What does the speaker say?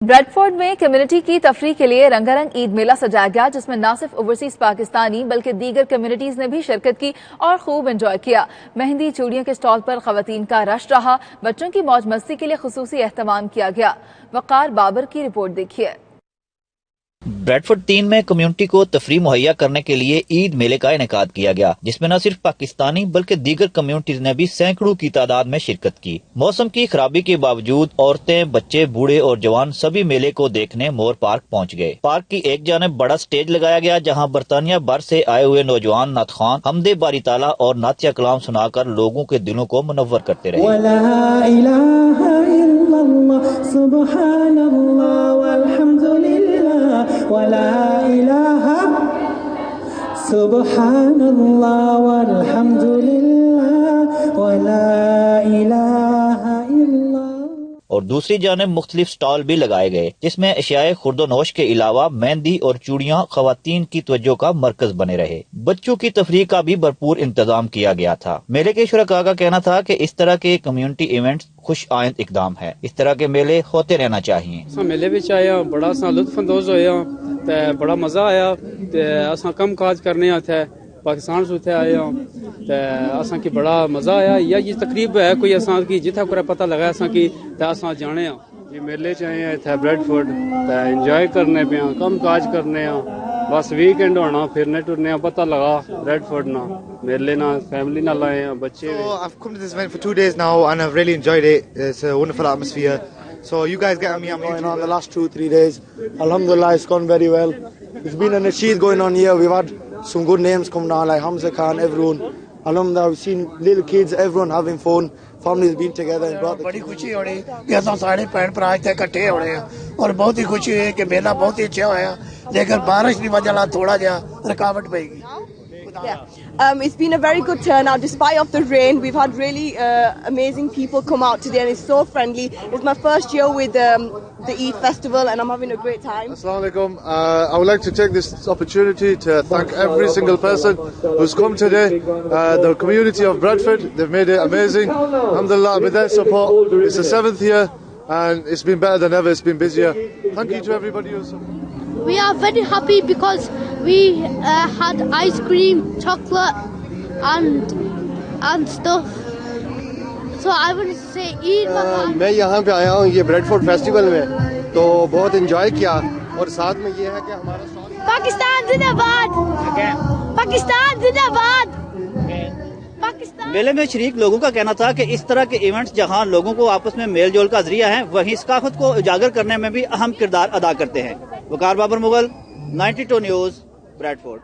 Bradford में community की तफरीह के लिए रंगारंग ईद मेला सजाया गया, जिसमें न सिर्फ ओवरसीज पाकिस्तानी बल्कि दीगर कम्युनिटीज ने भी शिरकत की और खूब एंजॉय किया। मेहंदी चूड़ियों के स्टॉल पर खवातीन का रश रहा। बच्चों की मौज मस्ती के लिए खुसूसी एहतमाम किया गया। वकार बाबर की रिपोर्ट देखिए। ब्रैडफोर्ड 3 में कम्युनिटी को तफरीह मुहैया करने के लिए ईद मेले का इनेकाद किया गया, जिसमें न सिर्फ पाकिस्तानी बल्कि दीगर कम्युनिटीज ने भी सैकड़ों की तादाद में शिरकत की। मौसम की खराबी के बावजूद औरतें, बच्चे, बूढ़े और जवान सभी मेले को देखने मोर पार्क पहुंच गए। पार्क की एक जानिब बड़ा स्टेज लगाया गया, जहां बरतानिया भर से आए हुए नौजवान नात खान हमदे बारी ताला और नातिया कलाम सुनाकर लोगों के दिलों को मुनव्वर करते रहे। ولا إله سبحان الله والحمد لله ولا إله إلا। और दूसरी जानिब मुख्तलिफ स्टॉल भी लगाए गए, जिसमें अशियाए खुर्दोनोश के अलावा मेहंदी और चूड़ियां खवातीन की तवज्जो का मरकज बने रहे। बच्चों की तफरीह का भी भरपूर इंतजाम किया गया था। मेले के शुरका का कहना था कि इस तरह के कम्युनिटी इवेंट्स खुश आइंद इकदाम है। इस तरह के मेले होते रहना चाहिए। मेले विच आया बड़ा सा लुत्फ अंदोज होया ते बड़ा मजा आया ते असां कम काज करने आते पाकिस्तान से उठे आए ते असां की बड़ा मजा आया। या ये तकरीब है कोई असां की जिथे कोई पता लगा असां की ते असां जाने ये मेले च आए थे ब्रैडफोर्ड ते एंजॉय करने पे कम काज करने बस वीकेंड होना फिरने टुरने पता लगा ब्रैडफोर्ड ना मेले ना फैमिली ना आए बच्चे। So I've come to this event for 2 days now and I've really enjoyed it. It's a wonderful atmosphere. So you guys get me. I'm going on the last 2-3 days. Alhamdulillah, it's gone very well. It's been a nasheed going on here. We've had some good names come down like Hamza Khan, everyone. Alhamdulillah, we've seen little kids, everyone having fun. Families been together and brought the बड़ी खुशी हो रही कि असां सारे भैन भरा इत्थे इकट्ठे हो रहे हैं और बहुत ही खुशी हुई कि मेला बहुत ही अच्छा होया, लेकिन बारिश की वजह नाल थोड़ा जिहा रुकावट Peggy. It's been a very good turnout despite of the rain. We've had really amazing people come out today and it's so friendly. It's my first year with the Eid festival and I'm having a great time. Assalamu alaikum. I would like to take this opportunity to thank every single person who's come today. The community of Bradford, they've made it amazing. Alhamdulillah, with their support, it's the 7th year and it's been better than ever. It's been busier. Thank you to everybody who's We are very happy because we had ice cream, chocolate and stuff. So I want to say Eid Mubarak. मैं यहाँ पे आया हूँ ये Bradford festival में तो बहुत enjoy किया और साथ में ये है कि हमारा पाकिस्तान जिंदाबाद, पाकिस्तान जिंदाबाद। मेले में शरीक लोगों का कहना था कि इस तरह के इवेंट्स जहां लोगों को आपस में मेल जोल का जरिया है, वहीं सकाफत को उजागर करने में भी अहम किरदार अदा करते हैं। वकार बाबर मुगल, 92 न्यूज़, ब्रैडफोर्ड।